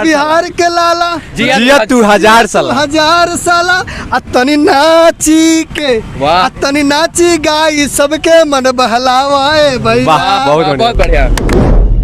बिहार के लाला जिया तू हजार साला अतनी नाची के अतनी नाची गाई सबके मन बहलावाए भाई। बहुत बढ़िया।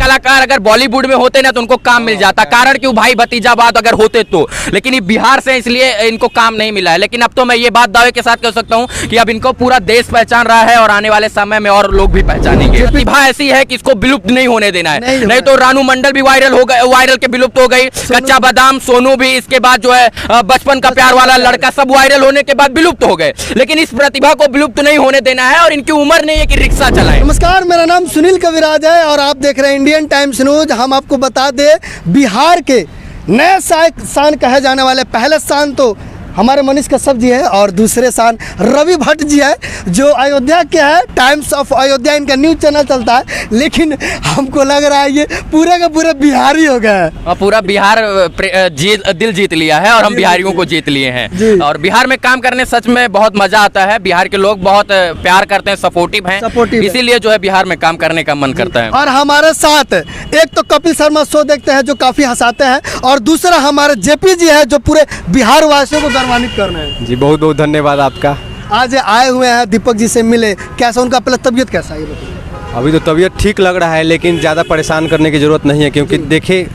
कलाकार अगर बॉलीवुड में होते ना तो उनको काम मिल जाता, कारण क्यों भाई भतीजावाद अगर होते तो, लेकिन ये बिहार से इसलिए इनको काम नहीं मिला है। लेकिन अब तो मैं ये बात दावे के साथ कह सकता हूँ कि अब इनको पूरा देश पहचान रहा है और आने वाले समय में और लोग भी पहचानेंगे। प्रतिभा ऐसी है कि इसको विलुप्त नहीं होने देना है, नहीं तो रानू मंडल भी वायरल के विलुप्त हो गई, कच्चा बादाम सोनू भी, इसके बाद जो है बचपन का प्यार वाला लड़का, सब वायरल होने के बाद विलुप्त हो गए। लेकिन इस प्रतिभा को विलुप्त नहीं होने देना है और इनकी उम्र नहीं है कि रिक्शा चलाए। नमस्कार, मेरा नाम सुनील कविराज है और आप देख रहे हैं इंडियन टाइम्स न्यूज। हम आपको बता दें, बिहार के नए शान कहे जाने वाले पहले शान तो हमारे मनीष कश्यप जी है और दूसरे शान रवि भट्ट जी है, जो अयोध्या के है। टाइम्स ऑफ अयोध्या इनका न्यूज चैनल चलता है, लेकिन हमको लग रहा है ये पूरा का पूरा बिहारी हो गया है और पूरा बिहार दिल जीत लिया है और हम बिहारियों को जीत लिए हैं। और बिहार में काम करने सच में बहुत मजा आता है। बिहार के लोग बहुत प्यार करते हैं, सपोर्टिव हैं, इसीलिए जो है बिहार में काम करने का मन करता है। और हमारे साथ एक तो कपिल शर्मा शो देखते हैं जो काफी हंसाते हैं, और दूसरा हमारे जेपी जी है जो पूरे बिहार वासियों को गौरवान्वित कर रहे हैं। जी बहुत बहुत धन्यवाद आपका। आज आए हुए हैं, दीपक जी से मिले, कैसा उनका पहले तबीयत कैसा है? अभी तो तबीयत ठीक लग रहा है, लेकिन ज़्यादा परेशान करने की ज़रूरत नहीं है, क्योंकि देखे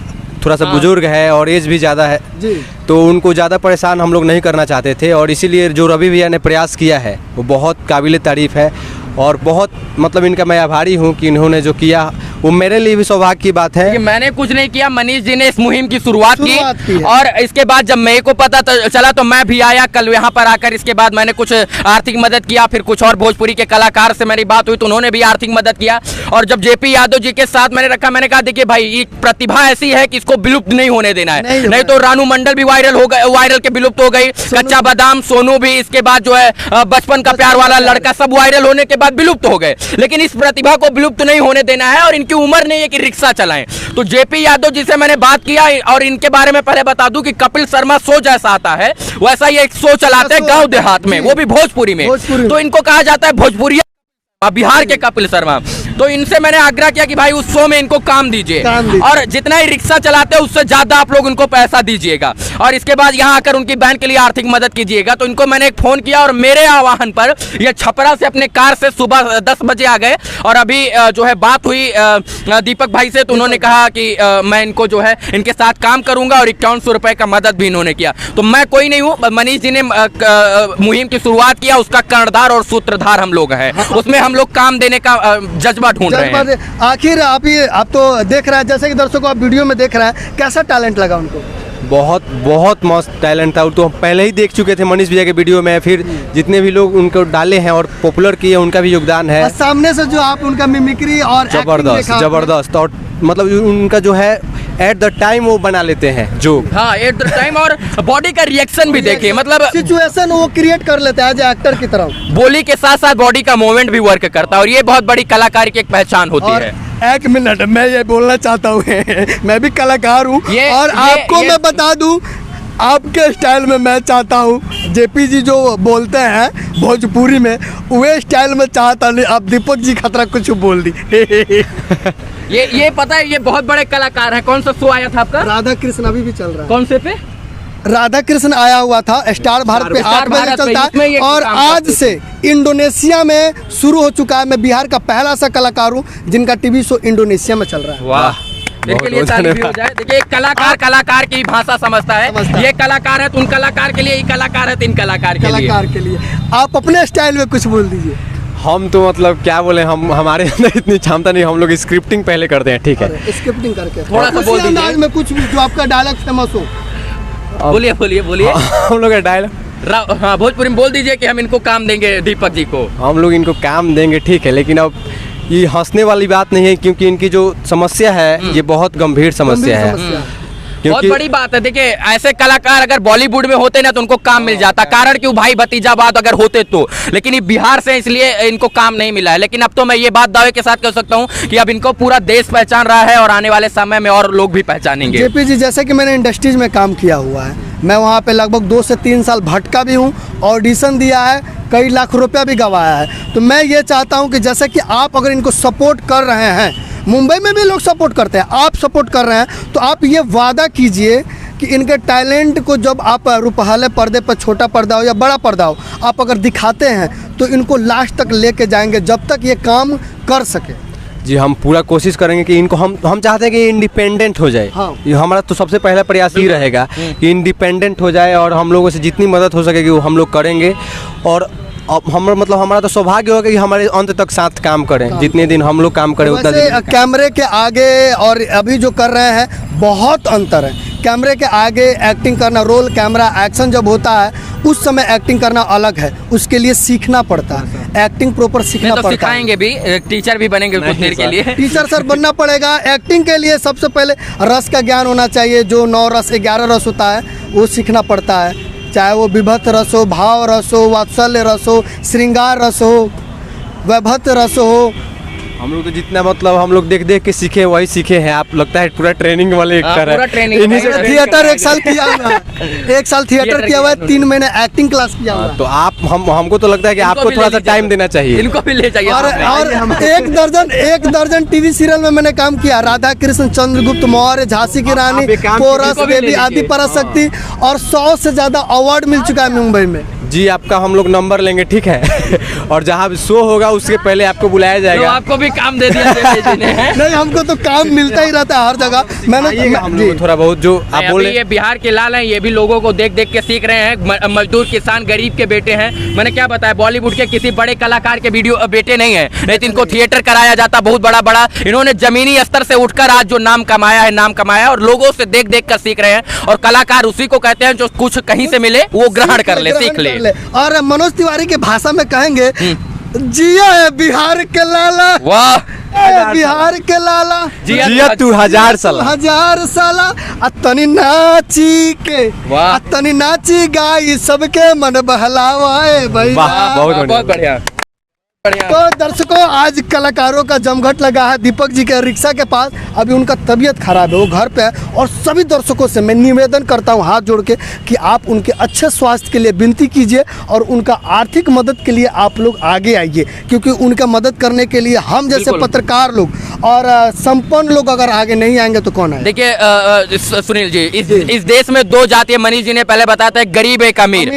थोड़ा सा बुजुर्ग है और एज भी ज़्यादा है जी। तो उनको ज़्यादा परेशान हम लोग नहीं करना चाहते थे, और इसीलिए जो रवि भैया ने प्रयास किया है वो बहुत काबिल तारीफ़ है और बहुत मतलब इनका मैं आभारी हूँ कि इन्होंने जो किया वो मेरे लिए भी सौभाग्य की बात है। मैंने कुछ नहीं किया, मनीष जी ने इस मुहिम की शुरुआत की और इसके बाद जब मेरे को पता चला तो मैं भी आया कल यहाँ पर आकर। इसके बाद मैंने कुछ आर्थिक मदद किया, फिर कुछ और भोजपुरी के कलाकार से मेरी बात हुई तो उन्होंने भी आर्थिक मदद किया। और जब जेपी यादव जी के साथ मैंने रखा, मैंने कहा देखिए भाई ये प्रतिभा ऐसी है कि इसको विलुप्त नहीं होने देना है, नहीं तो रानू मंडल भी वायरल के विलुप्त हो गई, कच्चा बादाम सोनू भी, इसके बाद जो है बचपन का प्यार वाला लड़का, सब वायरल होने के बाद विलुप्त हो गए। लेकिन इस प्रतिभा को विलुप्त नहीं होने देना है और इनकी उम्र नहीं है कि रिक्शा चलाएं। तो जेपी यादव जी से मैंने बात किया और इनके बारे में पहले बता दूं कि कपिल शर्मा शो जैसा आता है वैसा ये एक शो चलाते हैं गांव देहात में, वो भी भोजपुरी में। तो इनको कहा जाता है भोजपुरी बिहार के कपिल शर्मा। तो इनसे मैंने आग्रह किया कि भाई उस शो में इनको काम दीजिए और जितना ही रिक्शा चलाते हैं उससे ज्यादा आप लोग उनको पैसा दीजिएगा और इसके बाद यहाँ आकर उनकी बहन के लिए आर्थिक मदद कीजिएगा। तो इनको मैंने एक फोन किया और मेरे आह्वान पर ये छपरा से अपने कार से सुबह 10 बजे आ गए और अभी जो है बात हुई दीपक भाई से, तो उन्होंने कहा कि मैं इनको जो है इनके साथ काम करूंगा और 5100 रुपए का मदद भी इन्होंने किया। तो मैं कोई नहीं हूँ, मनीष जी ने मुहिम की शुरुआत किया, उसका कर्णधार और सूत्रधार हम लोग हैं, उसमें हम लोग काम देने का जज्बा ढूंढ रहे हैं। आखिर आप तो देख रहे हैं, जैसे कि दर्शकों आप वीडियो में देख रहे हैं, कैसा टैलेंट लगा उनको? बहुत बहुत मस्त टैलेंट था। तो हम पहले ही देख चुके थे मनीष भैया के वीडियो में, फिर जितने भी लोग उनको डाले हैं और पॉपुलर किए उनका भी योगदान है। सामने से जो आप उनका मिमिक्री और जबरदस्त और मतलब उनका जो है एट द टाइम वो बना लेते हैं जो, हाँ एट द टाइम, और बॉडी का रिएक्शन भी देखिए, मतलब सिचुएशन वो क्रिएट कर लेता है एज एक्टर की तरह। बोली के साथ साथ बॉडी का मूवमेंट भी वर्क करता है और ये बहुत बड़ी कलाकारी की एक पहचान होती है। एक मिनट, मैं ये बोलना चाहता हूँ मैं भी कलाकार हूँ और आपको मैं बता दूँ आपके स्टाइल में मैं चाहता हूँ जेपी जी जो बोलते हैं भोजपुरी में वे स्टाइल में चाहता नहीं। आप दीपक जी खतरा कुछ बोल दी ये पता है ये बहुत बड़े कलाकार हैं। कौन सा शो आया था आपका? राधा कृष्ण अभी भी चल रहा है। कौन से पे? राधा कृष्ण आया हुआ था, स्टार भारत पे 8 बजे चलता है और आज से इंडोनेशिया में शुरू हो चुका है। मैं बिहार का पहला सा कलाकार हूँ जिनका टीवी शो इंडोनेशिया में चल रहा है। वाह, इनके लिए तारीफ हो जाए। देखिए कलाकार की भाषा समझता है। ये कलाकार है तो उन कलाकार के लिए, ये कलाकार है तो इन कलाकार के लिए। आप अपने स्टाइल में कुछ बोल दीजिए। हम तो मतलब क्या बोले, हम हमारे अंदर इतनी क्षमता नहीं, हम लोग स्क्रिप्टिंग पहले करते हैं। ठीक है, स्क्रिप्टिंग करके थोड़ा सा बोल दीजिए में कुछ जो आपका डायलॉग फेमस हो। बोलिए। हम लोग का डायलॉग हाँ भोजपुरी में बोल दीजिए कि हम इनको काम देंगे, दीपक जी को हम लोग इनको काम देंगे। ठीक है, लेकिन अब ये हंसने वाली बात नहीं है क्योंकि इनकी जो समस्या है ये बहुत गंभीर समस्या है। बहुत बड़ी बात है। देखिए ऐसे कलाकार अगर बॉलीवुड में होते ना तो उनको काम मिल जाता, कारण क्यों भाई भतीजावाद अगर होते तो, लेकिन ये बिहार से इसलिए इनको काम नहीं मिला है। लेकिन अब तो मैं ये बात दावे के साथ कह सकता हूँ कि अब इनको पूरा देश पहचान रहा है और आने वाले समय में और लोग भी पहचानेंगे। जेपी जी, जैसे कि मैंने इंडस्ट्रीज में काम किया हुआ है, मैं वहाँ पे लगभग 2 से 3 साल भटका भी हूँ, ऑडिशन दिया है, कई लाख रुपया भी गंवाया है। तो मैं ये चाहता हूँ कि जैसे कि आप अगर इनको सपोर्ट कर रहे हैं मुंबई में भी लोग सपोर्ट करते हैं, आप सपोर्ट कर रहे हैं, तो आप ये वादा कीजिए कि इनके टैलेंट को जब आप रुपहले पर्दे पर, छोटा पर्दा हो या बड़ा पर्दा हो, आप अगर दिखाते हैं तो इनको लास्ट तक लेके जाएंगे जब तक ये काम कर सके। जी हम पूरा कोशिश करेंगे कि इनको हम चाहते हैं कि इंडिपेंडेंट हो जाए। हाँ। ये हमारा तो सबसे पहला प्रयास ही रहेगा कि इंडिपेंडेंट हो जाए, और हम लोगों से जितनी मदद हो सकेगी वो हम लोग करेंगे। और अब हमारा तो सौभाग्य होगा कि हमारे अंत तक साथ काम करें, जितने दिन हम लोग काम करें उतना वैसे दिन कैमरे के आगे और अभी जो कर रहे हैं बहुत अंतर है। कैमरे के आगे एक्टिंग करना, रोल कैमरा एक्शन जब होता है उस समय एक्टिंग करना अलग है, उसके लिए सीखना पड़ता है, एक्टिंग प्रॉपर सीखना तो पड़ता है। सिखाएंगे भी, टीचर भी बनेंगे कुछ देर के लिए। टीचर सर बनना पड़ेगा। एक्टिंग के लिए सबसे पहले रस का ज्ञान होना चाहिए, जो 9 रस 11 रस होता है वो सीखना पड़ता है, चाहे वो विभक्त रस हो, भाव रस हो, वात्सल्य रस हो, श्रृंगार रस हो, वैभक्त रस हो। हम लोग तो जितना मतलब हम लोग देख के सीखे वही सीखे हैं। आप लगता है पूरा ट्रेनिंग वाले पूरा ट्रेनिंग थिएटर 1 साल किया हुआ है, 1 साल थिएटर किया हुआ है, 3 महीने एक्टिंग क्लास किया हुआ है। तो आप हमको तो लगता है कि आपको थोड़ा सा टाइम देना चाहिए। इनको भी ले जाइए। और एक दर्जन टीवी सीरियल में मैंने काम किया, राधा कृष्ण, चंद्रगुप्त मौर्य, झांसी की रानी, कोरस बेबी, आदि पराशक्ति, और 100 से ज्यादा अवार्ड मिल चुका है मुंबई में। जी आपका हम लोग नंबर लेंगे, ठीक है। और जहाँ शो होगा उसके पहले आपको बुलाया जाएगा। तो आपको भी काम दे दिया नहीं, हमको तो काम मिलता ही रहता है हर जगह। हम लोग थोड़ा बहुत जो आप बोले, ये बिहार के लाल हैं, ये भी लोगों को देख देख के सीख रहे हैं। मजदूर किसान गरीब के बेटे हैं। मैंने क्या बताया, बॉलीवुड के किसी बड़े कलाकार के वीडियो बेटे नहीं है, नहीं तो इनको थिएटर कराया जाता बहुत बड़ा। इन्होंने जमीनी स्तर से उठकर आज जो नाम कमाया और लोगों से देख देख कर सीख रहे हैं। और कलाकार उसी को कहते हैं जो कुछ कहीं से मिले वो ग्रहण कर ले, सीख ले। और मनोज तिवारी की भाषा में कहेंगे, जिया है बिहार के लाला, वाह बिहार के लाला, जिया तू 1000 साल, 1000 साला, तनी नाची के, तनी नाची गाई सबके मन बहलावाए भाई। बहुत बढ़िया। तो दर्शकों, आज कलाकारों का जमघट लगा है दीपक जी के रिक्शा के पास। अभी उनका तबीयत खराब है, वो घर पे है। और सभी दर्शकों से मैं निवेदन करता हूँ हाथ जोड़ के कि आप उनके अच्छे स्वास्थ्य के लिए विनती कीजिए और उनका आर्थिक मदद के लिए आप लोग आगे आइए, क्योंकि उनका मदद करने के लिए हम जैसे पत्रकार लोग और संपन्न लोग अगर आगे नहीं आएंगे तो कौन आएगा। देखिए सुनील जी, इस देश में 2 जाति है। मनीष जी ने पहले बताया था, गरीब एक अमीर।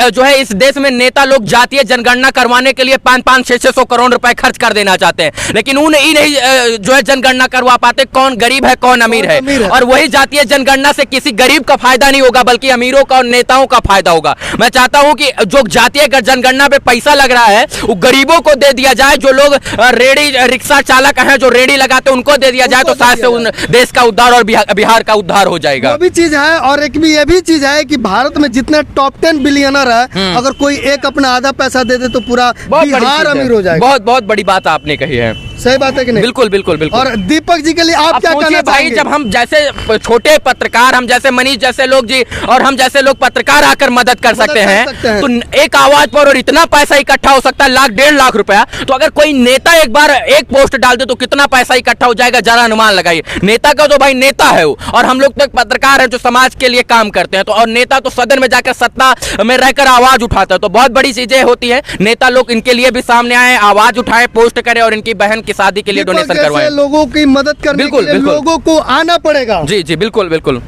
जो है इस देश में नेता लोग जातीय जनगणना करवाने के लिए 500-600 करोड़ रुपए खर्च कर देना चाहते हैं, लेकिन उन्हें नहीं जो है जनगणना करवा पाते कौन गरीब है कौन अमीर है। और वही जातीय जनगणना से किसी गरीब का फायदा नहीं होगा, बल्कि अमीरों का और नेताओं का फायदा होगा। मैं चाहता हूं कि जो जातीय जनगणना पे पैसा लग रहा है वो गरीबों को दे दिया जाए। जो लोग रेडी रिक्शा चालक हैं, जो रेडी लगाते हैं, उनको दे दिया जाए, तो शायद से उन देश का उद्धार और बिहार का उद्धार हो जाएगा। वो भी चीज है। और एक भी ये भी चीज है कि भारत में जितने टॉप 10 बिलियनर है, अगर कोई एक अपना आधा पैसा दे दे तो पूरा बिहार अमीर हो जाएगा। बहुत बड़ी बात आपने कही है। सही बात है कि नहीं? बिल्कुल। और दीपक जी के लिए आप क्या कहना भाई, चाहेंगे? जब हम जैसे छोटे पत्रकार, हम जैसे मनीष जैसे लोग जी, और हम जैसे लोग पत्रकार आकर मदद कर सकते हैं, तो एक आवाज पर और इतना पैसा इकट्ठा हो सकता है, 1.5 लाख रुपया। तो अगर कोई नेता एक बार एक पोस्ट डाल दे तो कितना पैसा इकट्ठा हो जाएगा, जरा अनुमान लगाइए। नेता का तो भाई नेता है वो, और हम लोग तो एक पत्रकार है जो समाज के लिए काम करते हैं। तो और नेता तो सदन में जाकर सत्ता में रहकर आवाज उठाता है। तो बहुत बड़ी चीजें होती है। नेता लोग इनके लिए भी सामने आए, आवाज उठाए, पोस्ट करें और इनकी बहन की शादी के लिए डोनेशन करवाएं। लोगों की मदद करने के लिए लोगों को आना पड़ेगा। जी बिल्कुल।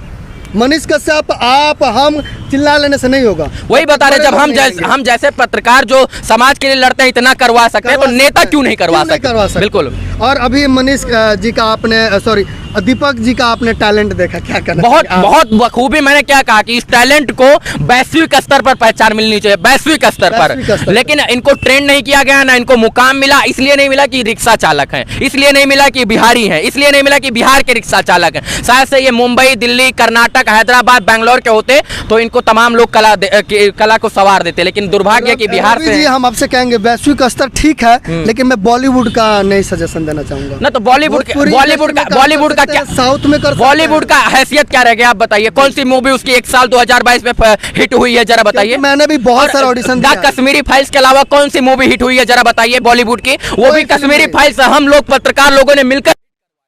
मनीष कश्यप, आप हम चिल्ला लेने से नहीं होगा। वही बता रहे, जब हम जैसे पत्रकार जो समाज के लिए लड़ते हैं इतना करवा सकते हैं, तो नेता क्यों नहीं करवा सकते? बिल्कुल। और अभी मनीष जी का आपने दीपक जी का आपने टैलेंट देखा, क्या करना बहुत बखूबी। मैंने क्या कहा कि इस टैलेंट को वैश्विक स्तर पर पहचान मिलनी चाहिए, वैश्विक स्तर पर। लेकिन इनको ट्रेंड नहीं किया गया, ना इनको मुकाम मिला। इसलिए नहीं मिला कि रिक्शा चालक हैं, इसलिए नहीं मिला कि बिहारी हैं, इसलिए नहीं मिला कि बिहार के रिक्शा चालक हैं। शायद से ये मुंबई, दिल्ली, कर्नाटक, हैदराबाद, बैंगलोर के होते तो इनको तमाम लोग कला को सवार देते। लेकिन दुर्भाग्य की बिहार से। हम आपसे कहेंगे वैश्विक स्तर ठीक है, लेकिन मैं बॉलीवुड का नहीं सजेशन देना चाहूंगा ना। तो बॉलीवुड का क्या साउथ में कर, बॉलीवुड का हैसियत क्या रह गया आप बताइए? कौन सी मूवी उसकी 1 साल 2022 में हिट हुई है, जरा बताइए। मैंने भी बहुत सारा ऑडिशन दिया। कश्मीरी फाइल्स के अलावा कौन सी मूवी हिट हुई है, जरा बताइए बॉलीवुड की? वो भी कश्मीरी फाइल्स हम लोग पत्रकार लोगों ने मिलकर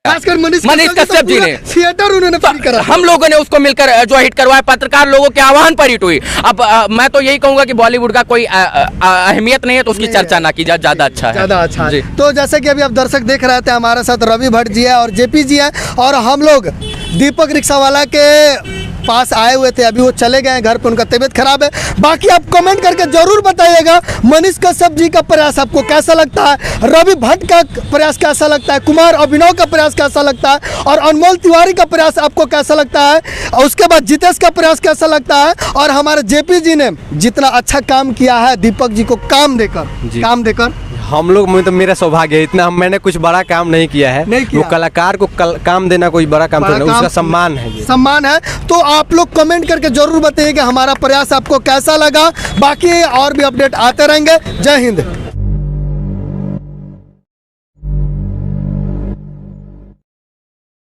खासकर मनीष कश्यप जी ने थिएटर उन्होंने फ्री करा। हम लोगों ने उसको मिलकर जो हिट करवाया, पत्रकार लोगों के आह्वान पर हिट हुई। अब मैं तो यही कहूंगा कि बॉलीवुड का कोई अहमियत नहीं है तो उसकी चर्चा ना की जाए, ज्यादा अच्छा है। ज्यादा अच्छा जी। है। तो जैसे कि अभी आप दर्शक देख रहे थे, हमारे साथ रवि भट्ट जी है और जेपी जी है, और हम लोग दीपक रिक्शा वाला के पास आए हुए थे। अभी वो चले गए हैं घर पे, उनका तबीयत खराब है। बाकी आप कमेंट करके जरूर बताइएगा मनीष कश्यप जी का प्रयास आपको कैसा लगता है, रवि भट्ट का प्रयास कैसा लगता है, कुमार अभिनव का प्रयास कैसा लगता है, और अनमोल तिवारी का प्रयास आपको कैसा लगता है, और उसके बाद जितेश का प्रयास कैसा लगता है, और हमारे जेपी जी ने जितना अच्छा काम किया है दीपक जी को काम देकर हम लोग में तो मेरा सौभाग्य है, इतना मैंने कुछ बड़ा काम नहीं किया है। नहीं किया। वो कलाकार को काम देना कोई बड़ा काम तो नहीं, उसका सम्मान है ये। सम्मान है। तो आप लोग कमेंट करके जरूर बताइए कि हमारा प्रयास आपको कैसा लगा। बाकी और भी अपडेट आते रहेंगे। जय हिंद।